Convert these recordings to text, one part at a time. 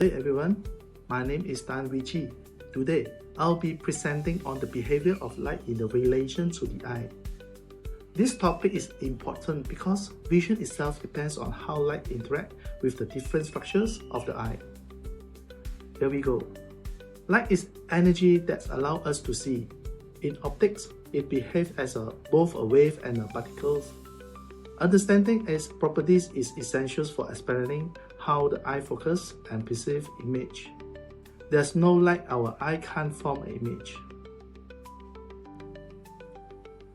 Good day everyone, my name is Chee. Today, I'll be presenting on the behavior of light in relation to the eye. This topic is important because vision itself depends on how light interacts with the different structures of the eye. Here we go. Light is energy that allows us to see. In optics, it behaves as both a wave and a particle. Understanding its properties is essential for explaining how the eye focuses and perceives image. There's no light our eye can't form an image.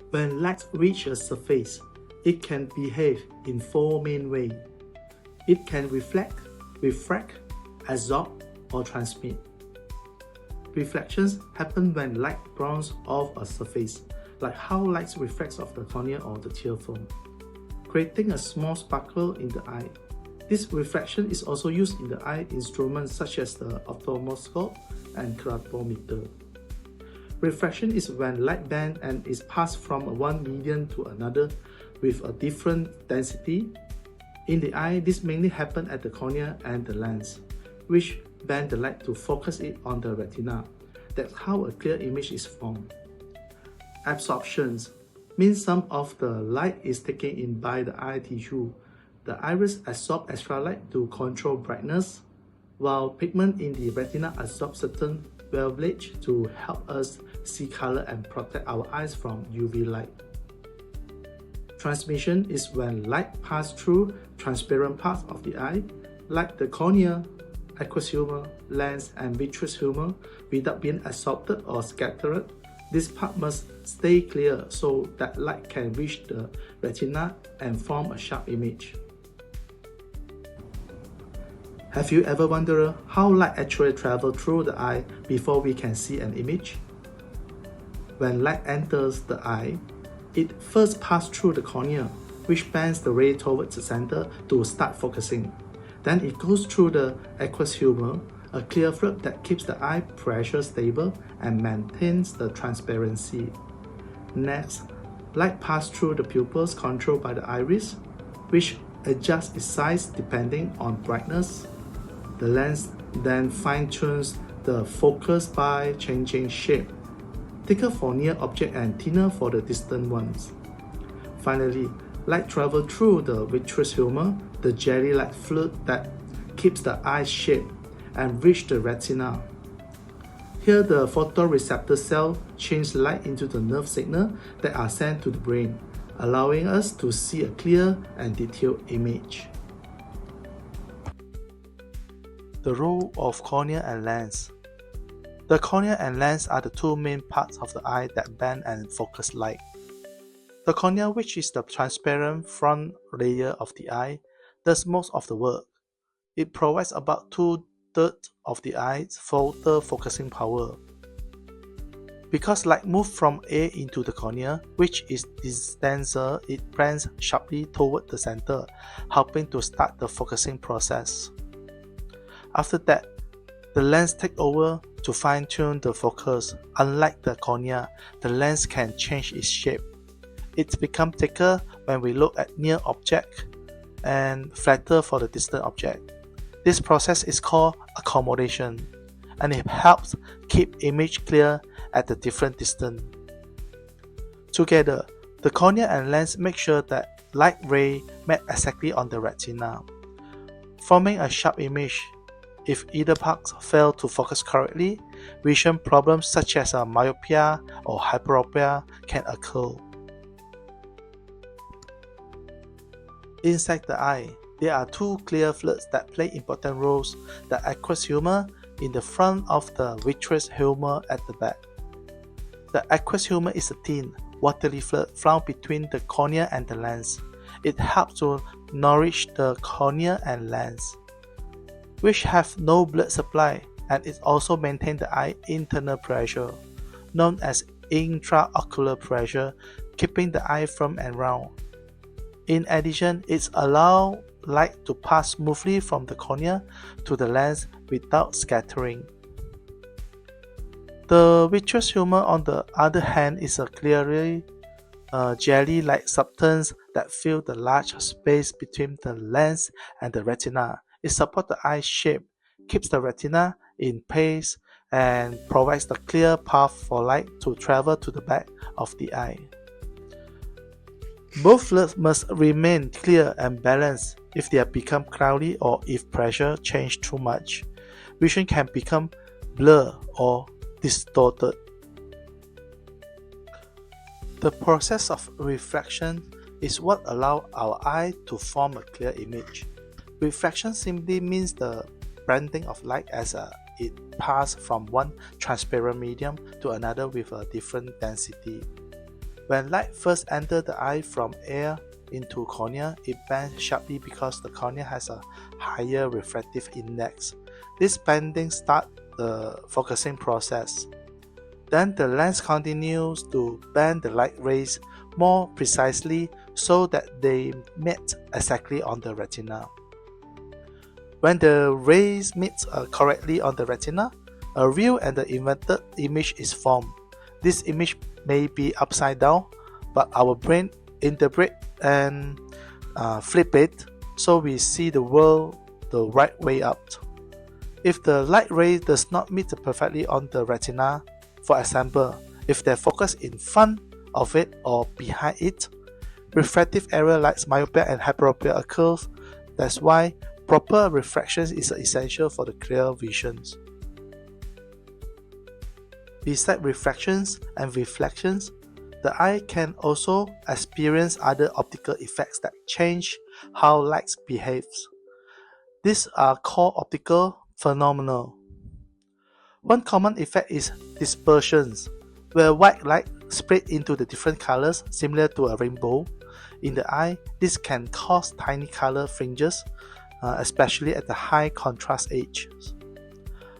When light reaches a surface, it can behave in four main ways. It can reflect, refract, absorb, or transmit. Reflections happen when light bounces off a surface, like how light reflects off the cornea or the tear film, creating a small sparkle in the eye. This refraction is also used in the eye instruments such as the optometer and hyperopia. Refraction is when light bends and is passed from one medium to another with a different density. In the eye, this mainly happens at the cornea and the lens, which bend the light to focus it on the retina. That's how a clear image is formed. Absorptions means some of the light is taken in by the eye tissue. The iris absorbs extra light to control brightness, while pigment in the retina absorbs certain wavelengths to help us see color and protect our eyes from UV light. Transmission is when light passes through transparent parts of the eye, like the cornea, aqueous humor, lens, and vitreous humor, without being absorbed or scattered. This part must stay clear so that light can reach the retina and form a sharp image. Have you ever wondered how light actually travels through the eye before we can see an image? When light enters the eye, it first passes through the cornea, which bends the ray towards the center to start focusing. Then it goes through the aqueous humor, a clear fluid that keeps the eye pressure stable and maintains the transparency. Next, light passes through the pupils controlled by the iris, which adjusts its size depending on brightness. The lens then fine-tunes the focus by changing shape, thicker for near objects and thinner for the distant ones. Finally, light travels through the vitreous humor, the jelly-like fluid that keeps the eye shape, and reach the retina. Here the photoreceptor cell change light into the nerve signal that are sent to the brain, allowing us to see a clear and detailed image. The role of cornea and lens. The cornea and lens are the two main parts of the eye that bend and focus light. The cornea, which is the transparent front layer of the eye, does most of the work. It provides about 2/3 of the eye's total focusing power. Because light moves from A into the cornea, which is denser, it bends sharply toward the center, helping to start the focusing process. After that, the lens takes over to fine-tune the focus. Unlike the cornea, the lens can change its shape. It becomes thicker when we look at near object and flatter for the distant object. This process is called accommodation, and it helps keep image clear at the different distance. Together, the cornea and lens make sure that light ray met exactly on the retina, forming a sharp image. If either parts fail to focus correctly, vision problems such as myopia or hyperopia can occur. Inside the eye, there are two clear fluids that play important roles: the aqueous humor in the front of the vitreous humor at the back. The aqueous humor is a thin, watery fluid found between the cornea and the lens. It helps to nourish the cornea and lens, which have no blood supply, and it also maintains the eye internal pressure, known as intraocular pressure, keeping the eye firm and round. In addition, it allows light to pass smoothly from the cornea to the lens without scattering. The vitreous humor, on the other hand, is a clearly jelly-like substance that fills the large space between the lens and the retina. It supports the eye shape, keeps the retina in place and provides the clear path for light to travel to the back of the eye. Both fluids must remain clear and balanced. If they become cloudy or if pressure changes too much, vision can become blurred or distorted. The process of refraction is what allows our eye to form a clear image. Refraction simply means the bending of light as it passes from one transparent medium to another with a different density. When light first enters the eye from air into cornea, it bends sharply because the cornea has a higher refractive index. This bending starts the focusing process. Then the lens continues to bend the light rays more precisely so that they meet exactly on the retina. When the rays meet correctly on the retina, a real and the inverted image is formed. This image may be upside down, but our brain interprets and flip it so we see the world the right way up. If the light ray does not meet perfectly on the retina, for example, if they focus in front of it or behind it, refractive error like myopia and hyperopia occurs. That's why proper refraction is essential for the clear visions. Besides refractions and reflections, the eye can also experience other optical effects that change how light behaves. These are called optical phenomena. One common effect is dispersions, where white light spread into the different colors similar to a rainbow. In the eye, this can cause tiny color fringes, especially at the high contrast edges.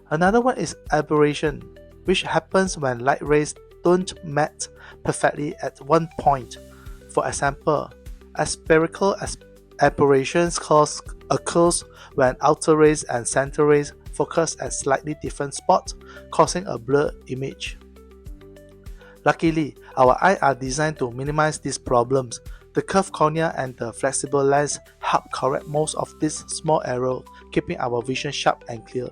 Another one is aberration, which happens when light rays don't meet perfectly at one point. For example, spherical aberrations occurs when outer rays and center rays focus at slightly different spots, causing a blurred image. Luckily, our eyes are designed to minimize these problems. The curved cornea and the flexible lens help correct most of these small errors, keeping our vision sharp and clear.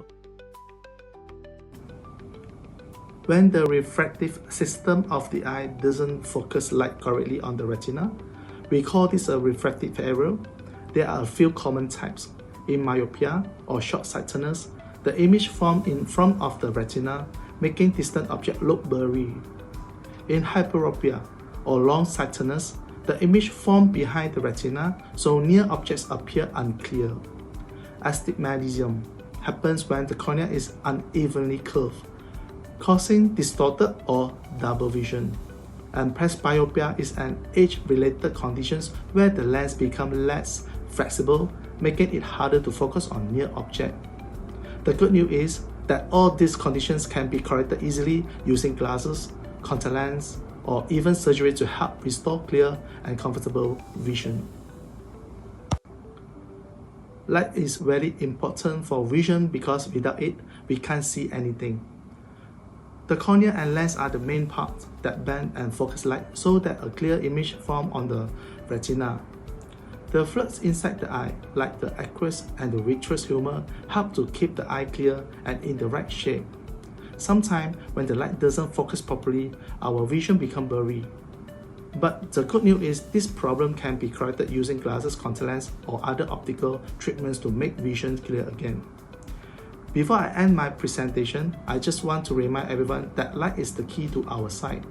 When the refractive system of the eye doesn't focus light correctly on the retina, we call this a refractive error. There are a few common types. In myopia or short-sightedness, the image forms in front of the retina, making distant objects look blurry. In hyperopia or long-sightedness, the image forms behind the retina, so near objects appear unclear. Astigmatism happens when the cornea is unevenly curved, causing distorted or double vision. And presbyopia is an age-related condition where the lens becomes less flexible, making it harder to focus on near objects. The good news is that all these conditions can be corrected easily using glasses, contact lens, or even surgery to help restore clear and comfortable vision. Light is very important for vision because without it, we can't see anything. The cornea and lens are the main parts that bend and focus light so that a clear image forms on the retina. The fluids inside the eye, like the aqueous and the vitreous humor, help to keep the eye clear and in the right shape. Sometimes, when the light doesn't focus properly, our vision becomes blurry. But the good news is this problem can be corrected using glasses, contact lens, or other optical treatments to make vision clear again. Before I end my presentation, I just want to remind everyone that light is the key to our sight.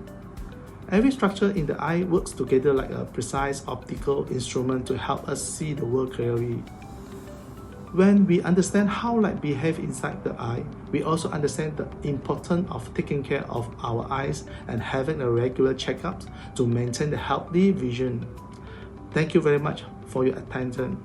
Every structure in the eye works together like a precise optical instrument to help us see the world clearly. When we understand how light behaves inside the eye, we also understand the importance of taking care of our eyes and having a regular checkup to maintain a healthy vision. Thank you very much for your attention.